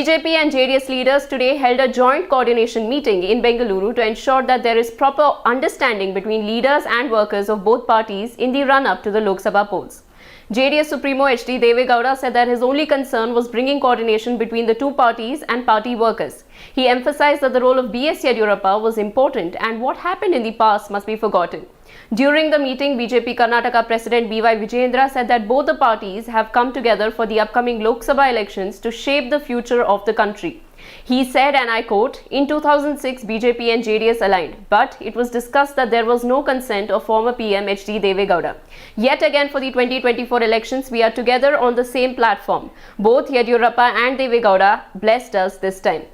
BJP and JDS leaders today held a joint coordination meeting in Bengaluru to ensure that there is proper understanding between leaders and workers of both parties in the run-up to the Lok Sabha polls. JDS Supremo H.D. Deve Gowda said that his only concern was bringing coordination between the two parties and party workers. He emphasized that the role of B.S. Yediyurappa was important and what happened in the past must be forgotten. During the meeting, BJP Karnataka President B.Y. Vijayendra said that both the parties have come together for the upcoming Lok Sabha elections to shape the future of the country. He said, and I quote, "In 2006, BJP and JDS aligned, but it was discussed that there was no consent of former PM H.D. Deve Gowda. Yet again for the 2024 elections, we are together on the same platform. Both Yediyurappa and Deve Gowda blessed us this time."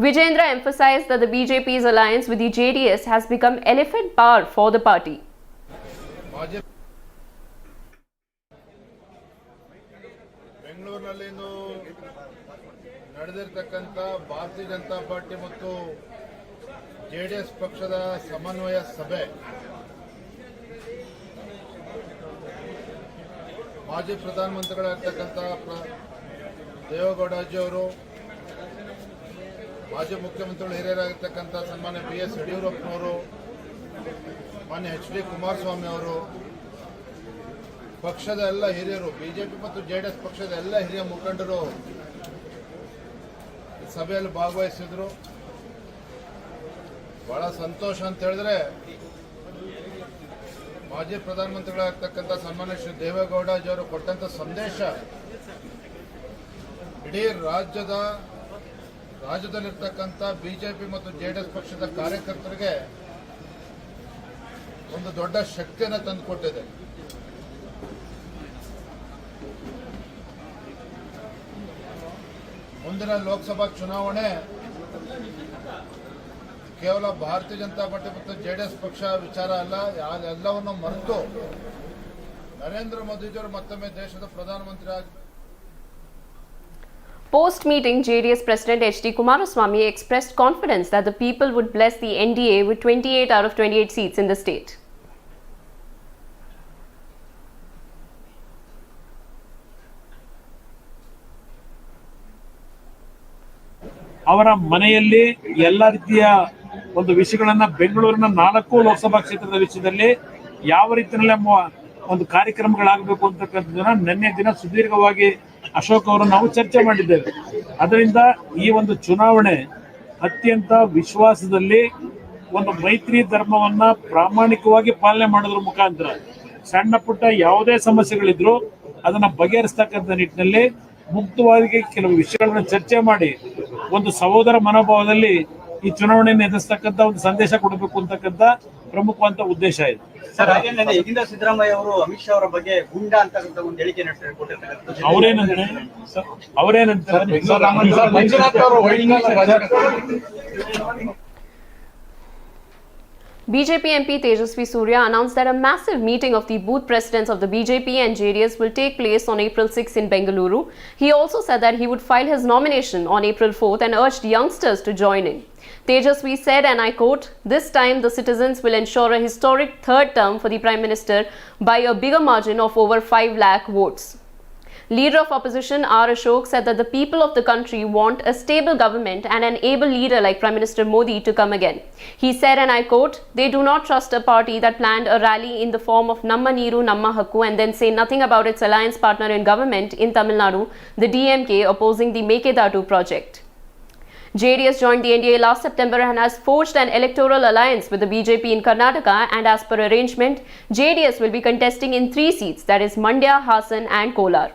Vijayendra emphasized that the BJP's alliance with the JDS has become elephant power for the party. ಬೆಂಗಳೂರಿನಲ್ಲಿಂದು ನಡೆದಿರತಕ್ಕಂಥ ಭಾರತೀಯ Janata party ಮತ್ತು JDS ಪಕ್ಷದ ಸಮನ್ವಯ ಸಭೆ ಮಾಜಿ ಪ್ರಧಾನಮಂತ್ರಿಗಳಾಗಿರ್ತಕ್ಕಂಥ ದೇವೇಗೌಡಜಿ ಅವರು, ಮಾಜಿ ಮುಖ್ಯಮಂತ್ರಿಗಳು ಹಿರಿಯರಾಗಿರ್ತಕ್ಕಂಥ ಸನ್ಮಾನ್ಯ BS ಯಡಿಯೂರಪ್ಪನವರು, ಮಾನ್ಯ HD ಕುಮಾರಸ್ವಾಮಿ ಅವರು, ಪಕ್ಷದ ಎಲ್ಲ ಹಿರಿಯರು, ಬಿಜೆಪಿ ಮತ್ತು JDS ಪಕ್ಷದ ಎಲ್ಲ ಹಿರಿಯ ಮುಖಂಡರು ಸಭೆಯಲ್ಲಿ ಭಾಗವಹಿಸಿದ್ರು. ಬಹಳ ಸಂತೋಷ ಅಂತ ಹೇಳಿದ್ರೆ, ಮಾಜಿ ಪ್ರಧಾನಮಂತ್ರಿಗಳಾಗಿರ್ತಕ್ಕಂಥ ಸನ್ಮಾನ್ಯ ಶ್ರೀ ದೇವೇಗೌಡಜಿ ಅವರು ಕೊಟ್ಟಂತ ಸಂದೇಶ ಇಡೀ ರಾಜ್ಯದಲ್ಲಿರ್ತಕ್ಕಂಥ ಬಿಜೆಪಿ ಮತ್ತು JDS ಪಕ್ಷದ ಕಾರ್ಯಕರ್ತರಿಗೆ ಒಂದು ದೊಡ್ಡ ಶಕ್ತಿಯನ್ನು ತಂದುಕೊಟ್ಟಿದೆ. ಮುಂದಿನ ಲೋಕಸಭಾ ಚುನಾವಣೆ ಕೇವಲ ಭಾರತೀಯ ಜನತಾ ಪಾರ್ಟಿ ಮತ್ತು JDS ಪಕ್ಷ ವಿಚಾರ ಅಲ್ಲ, ಎಲ್ಲವನ್ನು ಮರೆತು ನರೇಂದ್ರ ಮೋದಿಜಿಯವರು ಮತ್ತೊಮ್ಮೆ ದೇಶದ ಪ್ರಧಾನಮಂತ್ರಿ ಆಗಿ. Post-meeting, JDS President H.D. Kumaraswamy expressed confidence that the people would bless the NDA with 28 out of 28 seats in the state. ಅವರ ಮನೆಯಲ್ಲಿ ಎಲ್ಲ ರೀತಿಯ ಒಂದು ವಿಷಯಗಳನ್ನ ಬೆಂಗಳೂರಿನ 4 ಲೋಕಸಭಾ ಕ್ಷೇತ್ರದ ವಿಷಯದಲ್ಲಿ ಯಾವ ರೀತಿಯಲ್ಲಿ ಒಂದು ಕಾರ್ಯಕ್ರಮಗಳಾಗಬೇಕು ಅಂತಕ್ಕಂಥದ್ದನ್ನ ನಿನ್ನೆ ದಿನ ಸುದೀರ್ಘವಾಗಿ ಅಶೋಕ್ ಅವರು ನಾವು ಚರ್ಚೆ ಮಾಡಿದ್ದೇವೆ. ಅದರಿಂದ ಈ ಒಂದು ಚುನಾವಣೆ ಅತ್ಯಂತ ವಿಶ್ವಾಸದಲ್ಲಿ ಒಂದು ಮೈತ್ರಿ ಧರ್ಮವನ್ನ ಪ್ರಾಮಾಣಿಕವಾಗಿ ಪಾಲನೆ ಮಾಡೋದ್ರ ಮುಖಾಂತರ ಸಣ್ಣ ಪುಟ್ಟ ಯಾವುದೇ ಸಮಸ್ಯೆಗಳಿದ್ರು ಅದನ್ನ ಬಗೆಹರಿಸ್ತಕ್ಕಂಥ ನಿಟ್ಟಿನಲ್ಲಿ ಮುಕ್ತವಾಗಿ ಕೆಲವು ವಿಷಯಗಳನ್ನ ಚರ್ಚೆ ಮಾಡಿ ಒಂದು ಸಹೋದರ ಮನೋಭಾವದಲ್ಲಿ ಈ ಚುನಾವಣೆಯನ್ನು ಎದುರಿಸ್ತಕ್ಕಂಥ ಒಂದು ಸಂದೇಶ ಕೊಡಬೇಕು ಅಂತಕ್ಕಂಥ ಪ್ರಮುಖವಾದ ಉದ್ದೇಶ ಇದೆ. ಸರ್, ಹಾಗೆ ಇದರಿಂದ ಸಿದ್ದರಾಮಯ್ಯ ಅವರು ಅಮಿತ್ ಶಾ ಅವರ ಬಗ್ಗೆ ಗುಂಡ ಅಂತಕ್ಕಂಥ ಒಂದು ಹೇಳಿಕೆ ಕೊಟ್ಟಿರ್ತಾರೆ. ಅವರೇನಂತಾರೆ BJP MP Tejasvi Surya announced that a massive meeting of the booth presidents of the BJP and JDS will take place on April 6 in Bengaluru. He also said that he would file his nomination on April 4th and urged youngsters to join in. Tejasvi said, and I quote, "This time the citizens will ensure a historic third term for the Prime Minister by a bigger margin of over 5 lakh votes." Leader of opposition R. Ashok said that the people of the country want a stable government and an able leader like Prime Minister Modi to come again. He said, and I quote, "They do not trust a party that planned a rally in the form of Namma Neeru Namma Hakku and then say nothing about its alliance partner in government in Tamil Nadu, the DMK, opposing the Mekedatu project." JDS joined the NDA last September and has forged an electoral alliance with the BJP in Karnataka, and as per arrangement, JDS will be contesting in 3 seats, that is Mandya, Hassan and Kolar.